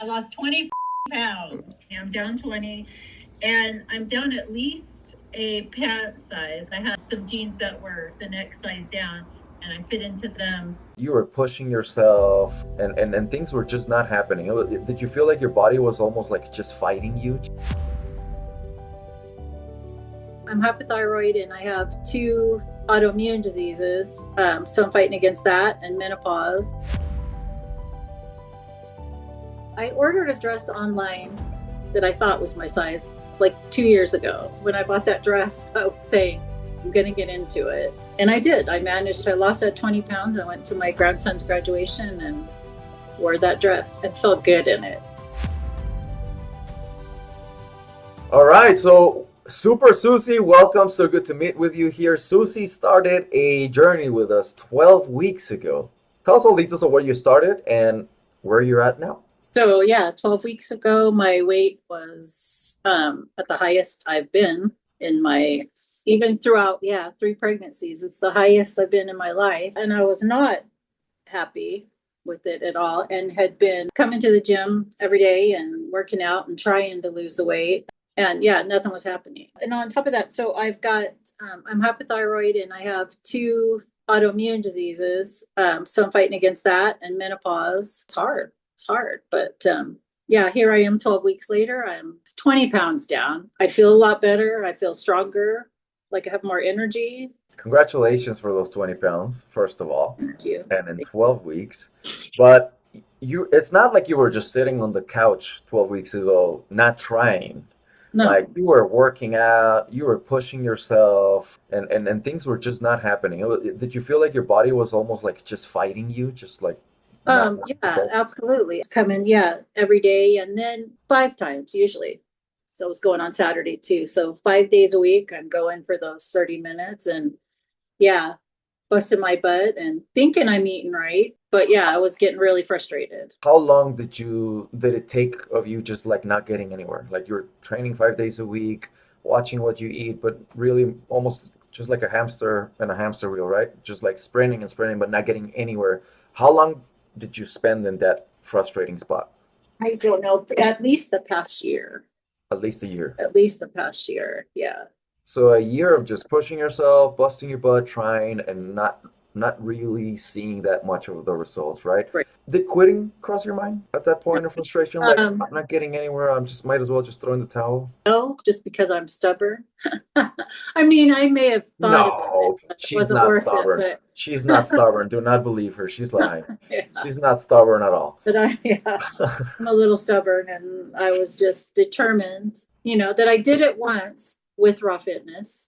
I lost 20 pounds. I'm down 20, and I'm down at least a pant size. I had some jeans that were the next size down, and I fit into them. You were pushing yourself and things were just not happening. Did you feel like your body was almost like just fighting you? I'm hypothyroid and I have two autoimmune diseases. So I'm fighting against that and menopause. I ordered a dress online that I thought was my size like 2 years ago. When I bought that dress, I was saying, I'm going to get into it. And I did. I lost that 20 pounds. I went to my grandson's graduation and wore that dress and felt good in it. All right, so Super Susie, welcome. So good to meet with you here. Susie started a journey with us 12 weeks ago. Tell us all details of where you started and where you're at now. So yeah, 12 weeks ago, my weight was at the highest I've been in my, even throughout, 3 pregnancies. It's the highest I've been in my life. And I was not happy with it at all and had been coming to the gym every day and working out and trying to lose the weight. And yeah, nothing was happening. And on top of that, so I've got, I'm hypothyroid and I have two autoimmune diseases. So I'm fighting against that and menopause. It's hard, but here I am 12 weeks later. I'm 20 pounds down. I feel a lot better. I feel stronger, like I have more energy. Congratulations for those 20 pounds, first of all. Thank you. And in 12 weeks. But it's not like you were just sitting on the couch 12 weeks ago, not trying. No. Like you were working out, you were pushing yourself, and things were just not happening. Did you feel like your body was almost like just fighting you, just like absolutely. It's coming, every day and then 5 times usually. So I was going on Saturday too. So 5 days a week, I'm going for those 30 minutes and busting my butt and thinking I'm eating right. But I was getting really frustrated. How long did it take of you just like not getting anywhere? Like you're training 5 days a week, watching what you eat, but really almost just like a hamster in a hamster wheel, right? Just like sprinting and sprinting, but not getting anywhere. How long did you spend in that frustrating spot? I don't know, at least the past year. At least a year. At least the past year, yeah. So a year of just pushing yourself, busting your butt, trying, and not really seeing that much of the results, right? Right. Did quitting cross your mind at that point of frustration? Like, I'm not getting anywhere. Might as well just throw in the towel. No, just because I'm stubborn. I mean, I may have thought about it, but it she's wasn't not worth stubborn. it. She's not stubborn. Do not believe her. She's lying. Yeah. She's not stubborn at all. But I'm a little stubborn, and I was just determined, that I did it once with Raw Fitness,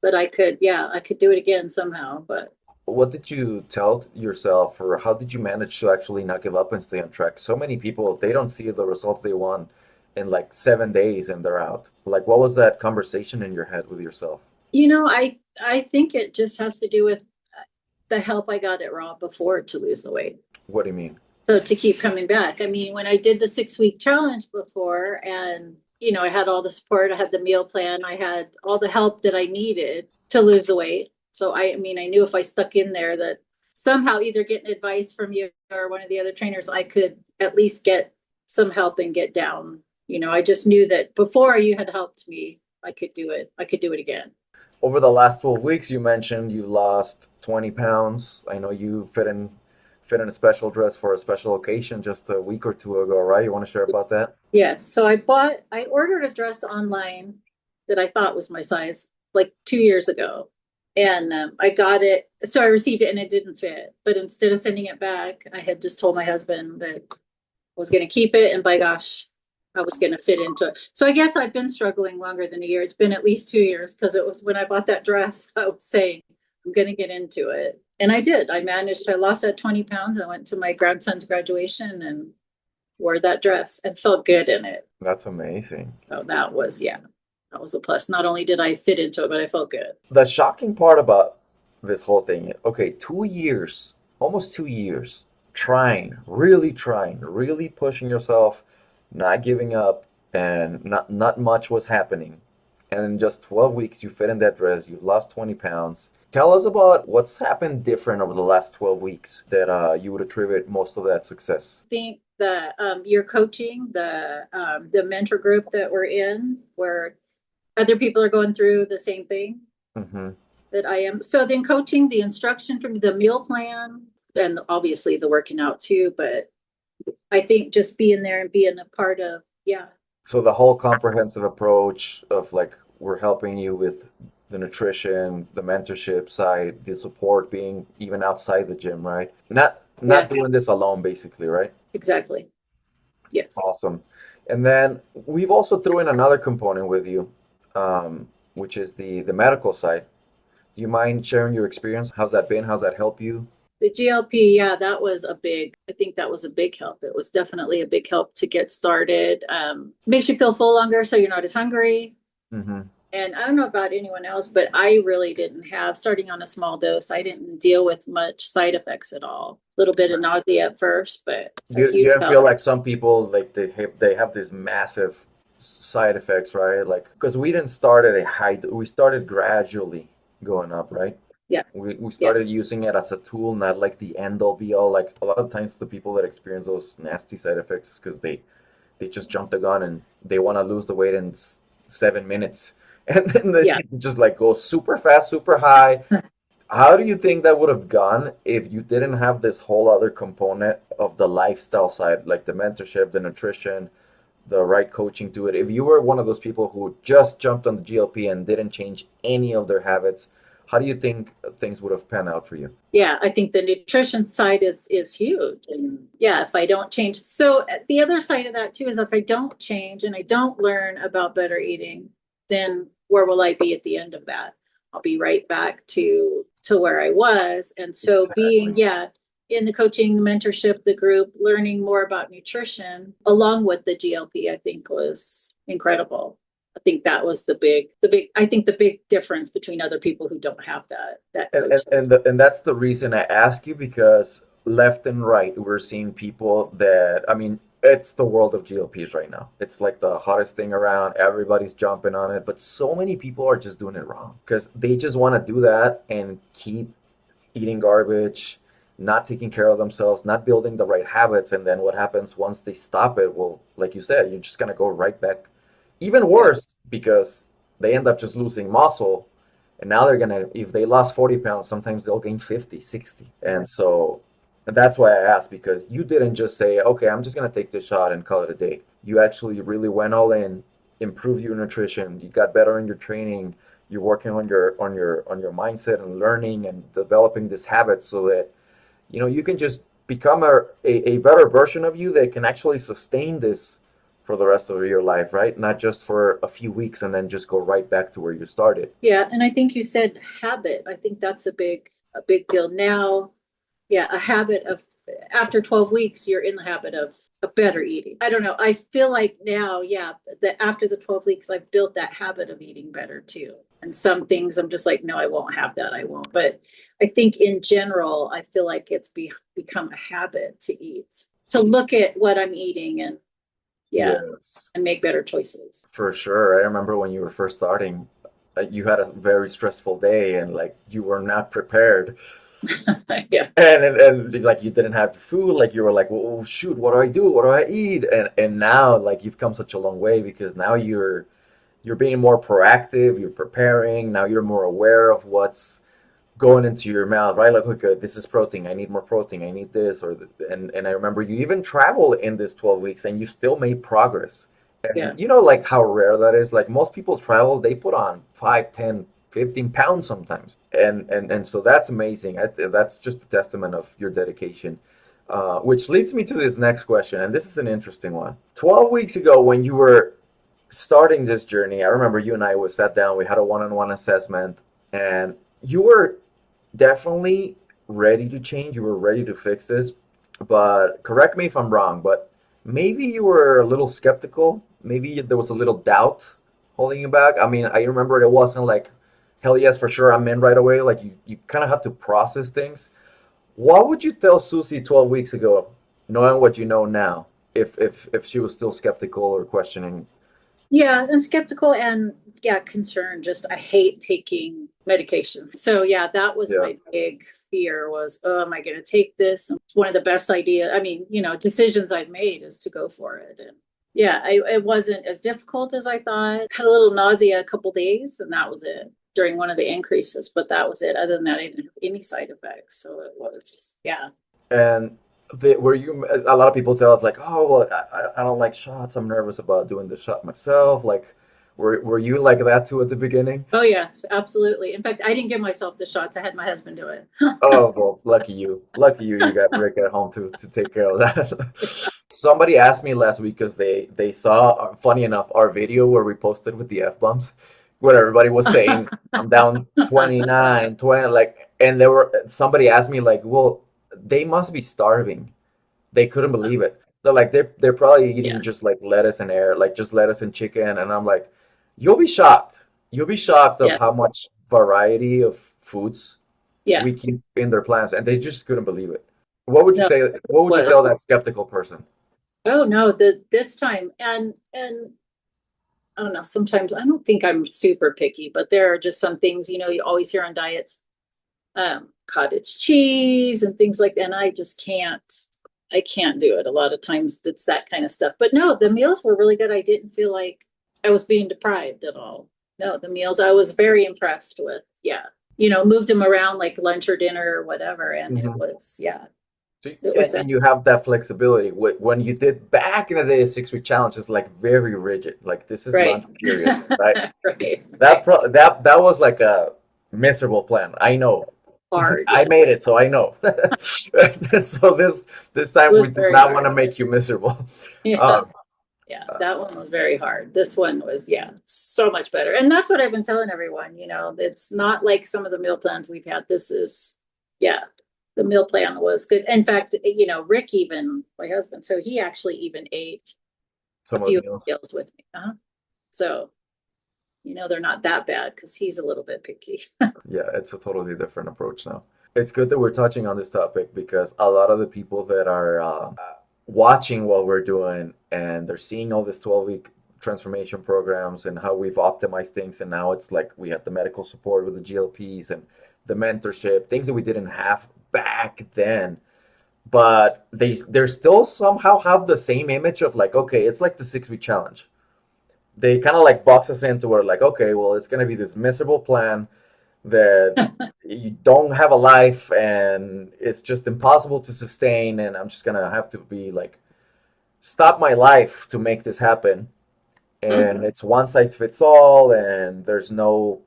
but I could do it again somehow. But what did you tell yourself, or how did you manage to actually not give up and stay on track? So many people, they don't see the results they want in like 7 days and they're out. Like, what was that conversation in your head with yourself? I think it just has to do with the help I got at Raw before to lose the weight. What do you mean? So to keep coming back. I mean, when I did the 6-week challenge before and, I had all the support, I had the meal plan, I had all the help that I needed to lose the weight. So I knew if I stuck in there that somehow either getting advice from you or one of the other trainers, I could at least get some help and get down. I just knew that before you had helped me, I could do it. I could do it again. Over the last 12 weeks, you mentioned you lost 20 pounds. I know you fit in a special dress for a special occasion just a week or two ago, right? You want to share about that? Yes. So I ordered a dress online that I thought was my size like 2 years ago. And I got it. So I received it and it didn't fit. But instead of sending it back, I had just told my husband that I was going to keep it. And by gosh, I was going to fit into it. So I guess I've been struggling longer than a year. It's been at least 2 years because it was when I bought that dress, I was saying, I'm going to get into it. And I did. I lost that 20 pounds. I went to my grandson's graduation and wore that dress and felt good in it. That's amazing. So that was a plus. Not only did I fit into it, but I felt good. The shocking part about this whole thing, okay, 2 years, almost 2 years, really pushing yourself, not giving up, and not much was happening. And in just 12 weeks, you fit in that dress, you lost 20 pounds. Tell us about what's happened different over the last 12 weeks that you would attribute most of that success. I think the your coaching, the mentor group that we're in, where other people are going through the same thing Mm-hmm. that I am. So then coaching, the instruction from the meal plan, and obviously the working out too. But I think just being there and being a part of, yeah. So the whole comprehensive approach of like we're helping you with the nutrition, the mentorship side, the support being even outside the gym, right? Not Yeah, doing this alone, basically, right? exactly. Yes. Awesome. And then we've also threw in another component with you, which is the medical side. Do you mind sharing your experience? How's that been? How's that helped you? The GLP, yeah, I think that was a big help. It was definitely a big help to get started. Makes you feel full longer, so you're not as hungry. Mm-hmm. And I don't know about anyone else, but I really didn't have, starting on a small dose, I didn't deal with much side effects at all. A little bit of nausea at first, but a You huge don't feel help. like some people like they have these massive side effects, right? Like because we didn't start at a high, we started gradually going up, right? Yes. We started Yes. using it as a tool, not like the end all be all. Like a lot of times, the people that experience those nasty side effects is because they just jump the gun and they want to lose the weight in 7 minutes, and then they Yeah. just like go super fast, super high. How do you think that would have gone if you didn't have this whole other component of the lifestyle side, like the mentorship, the nutrition, the right coaching to it? If you were one of those people who just jumped on the GLP and didn't change any of their habits, how do you think things would have panned out for you? Yeah, I think the nutrition side is huge. And yeah, if I don't change. So the other side of that too is if I don't change and I don't learn about better eating, then where will I be at the end of that? I'll be right back to where I was. And so being, Exactly. yeah, in the coaching, the mentorship, the group, learning more about nutrition along with the GLP, I think was incredible. I think that was I think the big difference between other people who don't have that And and coaching. and, and that's the reason I ask you because left and right we're seeing people that I mean it's the world of GLPs right now. It's like the hottest thing around. Everybody's jumping on it, but so many people are just doing it wrong because they just want to do that and keep eating garbage, not taking care of themselves, not building the right habits, and then what happens once they stop it? Well, like you said, you're just gonna go right back. Even Yeah. worse because they end up just losing muscle and now they're gonna, if they lost 40 pounds, sometimes they'll gain 50, 60. And so and that's why I asked because you didn't just say, okay, I'm just gonna take this shot and call it a day. You actually really went all in, improved your nutrition, you got better in your training, you're working on your mindset and learning and developing this habit so that you can just become a better version of you that can actually sustain this for the rest of your life, right? Not just for a few weeks and then just go right back to where you started. Yeah, and I think you said habit. I think that's a big deal now. Yeah, a habit of after 12 weeks, you're in the habit of better eating. I don't know. I feel like now, yeah, that after the 12 weeks, I've built that habit of eating better too. And some things I'm just like, no, I won't have that. I won't. But I think in general, I feel like it's become a habit to eat, to look at what I'm eating and yeah, Yes, and make better choices. for sure. I remember when you were first starting, you had a very stressful day and like you were not prepared. Yeah. And like you didn't have food, like you were like, well, shoot, what do I do? What do I eat? And now like you've come such a long way because now you're being more proactive, you're preparing, now you're more aware of what's going into your mouth, right? Like, okay, this is protein, I need more protein, I need this, and I remember you even traveled in this 12 weeks and you still made progress. Yeah. And you know, like how rare that is. Like most people travel, they put on 5, 10, 15 pounds sometimes. And so that's amazing. That's just a testament of your dedication. Which leads me to this next question, and this is an interesting one. 12 weeks ago, when you were starting this journey, I remember you and I was sat down, we had a one-on-one assessment, and you were definitely ready to change. You were ready to fix this. But correct me if I'm wrong, but maybe you were a little skeptical. Maybe there was a little doubt holding you back. I mean, I remember it wasn't like, hell yes, for sure, I'm in right away. Like you kind of had to process things. What would you tell Susie 12 weeks ago, knowing what you know now, if she was still skeptical or questioning? Yeah, and skeptical and yeah, concerned. Just I hate taking medication. So yeah, that was Yeah. my big fear was, oh, am I going to take this? And it's one of the best idea. I mean, decisions I've made is to go for it. And yeah, it wasn't as difficult as I thought. Had a little nausea a couple days, and that was it during one of the increases. But that was it. Other than that, I didn't have any side effects. So it was, yeah. And were you, a lot of people tell us like, oh, well, I don't like shots. I'm nervous about doing the shot myself. Like, were you like that too at the beginning? Oh yes, absolutely. In fact, I didn't give myself the shots. I had my husband do it. Oh, well, lucky you. Lucky you, you got Rick at home to take care of that. Somebody asked me last week because they saw, funny enough, our video where we posted with the F-bombs, where everybody was saying, I'm down 29, 20, like, and somebody asked me like, well, they must be starving. They couldn't believe it. They're like, they're probably eating Yeah, just like lettuce and air, like just lettuce and chicken. And I'm like, you'll be shocked. You'll be shocked of yes, how much variety of foods yeah. we keep in their plans, and they just couldn't believe it. What would you No, tell? What would you well, tell that skeptical person? oh no, this time and I don't know, sometimes I don't think I'm super picky, but there are just some things, you always hear on diets, cottage cheese and things like that. And I can't do it. A lot of times it's that kind of stuff. But no, the meals were really good. I didn't feel like I was being deprived at all. No, the meals I was very impressed with. Yeah. Moved them around like lunch or dinner or whatever. And it Hmm. was, yeah, So, it was and you have that flexibility. When you did back in the day, a 6 week challenge is like very rigid. Like this is right. lunch period, right? Right. That that was like a miserable plan. I know. Hard. I Yeah. made it, so I know. So this It time was we did very not want to hard. make you miserable. Yeah. Um, Yeah, uh, that one was very hard. This one was, yeah, so much better. And that's what I've been telling everyone, it's not like some of the meal plans we've had. This is, yeah, the meal plan was good. In fact, Rick, even my husband, so he actually even ate a some of the few meals. meals with me. So, they're not that bad because he's a little bit picky. Yeah, it's a totally different approach now. It's good that we're touching on this topic because a lot of the people that are watching what we're doing and they're seeing all this 12-week transformation programs and how we've optimized things, and now it's like we have the medical support with the GLPs and the mentorship, things that we didn't have back then. But they still somehow have the same image of like, okay, it's like the 6 week challenge. They kind of like box us into where like, okay, well, it's gonna be this miserable plan that you don't have a life and it's just impossible to sustain, and I'm just gonna have to be like stop my life to make this happen, and it's one size fits all, and there's no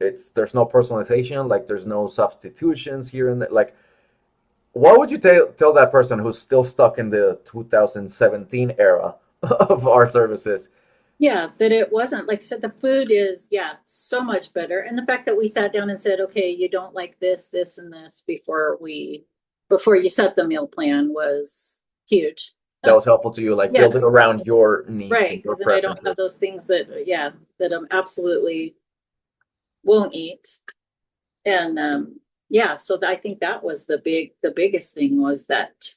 personalization, like there's no substitutions here and there. Like, what would you tell that person who's still stuck in the 2017 era of our services? Yeah, that it wasn't, like I said, the food is, yeah, so much better. And the fact that we sat down and said, okay, you don't like this, this, and this before you set the meal plan was huge. That was helpful to you, like build it Yes, around your needs and right. your Because then I don't have preferences. those things that, yeah, that absolutely won't eat. And yeah, so I think that was the biggest thing was that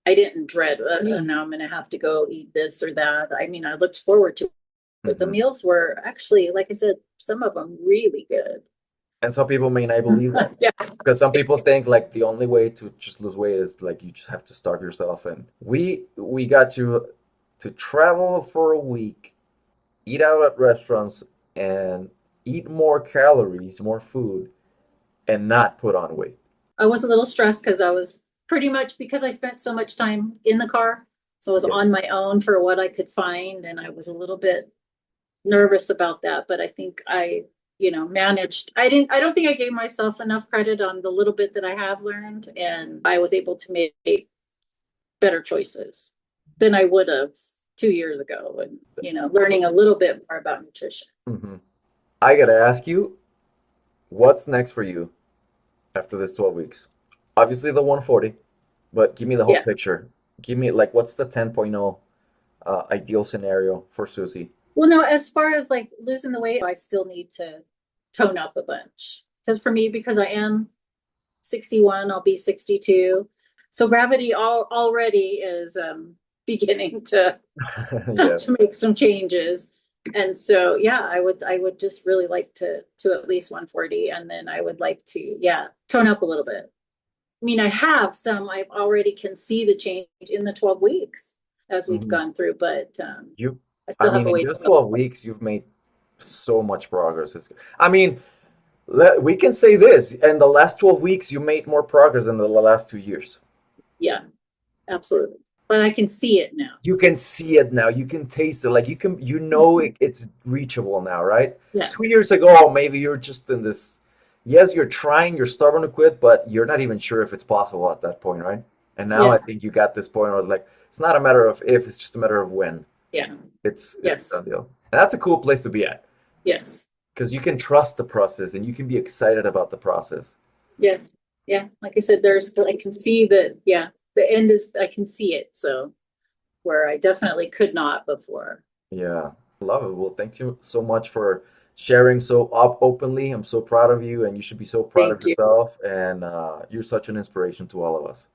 I didn't dread, now I'm going to have to go eat this or that. I mean, I looked forward to it, but the Hmm. meals were actually, like I said, some of them really good. And some people may not believe that Yeah. because some people think like the only way to just lose weight is like you just have to starve yourself. And we got you to travel for a week, eat out at restaurants, and eat more calories, more food, and not put on weight. I was a little stressed because I was pretty much because I spent so much time in the car. So I was Yeah, on my own for what I could find. And I was a little bit nervous about that. But I think managed. I don't think I gave myself enough credit on the little bit that I have learned. And I was able to make better choices than I would have 2 years ago. And, learning a little bit more about nutrition. hmm. I gotta ask you, what's next for you after this 12 weeks? Obviously the 140, but give me the whole Yeah. picture. Give me like what's the 10.0 ideal scenario for Susie? Well, no, as far as like losing the weight, I still need to tone up a bunch. Because I am 61, I'll be 62. So gravity already is beginning to Yeah. to make some changes. And so, yeah, I would just really like to at least 140. And then I would like to, yeah, tone up a little bit. I mean, I have some, I've already can see the change in the 12 weeks as we've Mhm. gone through, but You, I I still have mean, a in way to just go. 12 weeks, you've made so much progress. I mean, we can say this, in the last 12 weeks, you made more progress than the last 2 years. Yeah, absolutely. But I can see it now. You can see it now. You can taste it. Like you know it's reachable now, right? Two Yes. years ago, maybe you're just in this. Yes, you're trying. You're stubborn to quit, but you're not even sure if it's possible at that point, right? And now I Yeah. think you got this point where it's like it's not a matter of if, it's just a matter of when. Yeah. It's a Yes. done deal. And that's a cool place to be at Yes. because you can trust the process and you can be excited about the process. Yeah. Yeah. Like I said, I can see that, yeah, the end is, I can see it. So where I definitely could not before. Yeah, love it. Well, thank you so much for sharing so openly. I'm so proud of you, and you should be so proud of Thank you. yourself. And you're such an inspiration to all of us.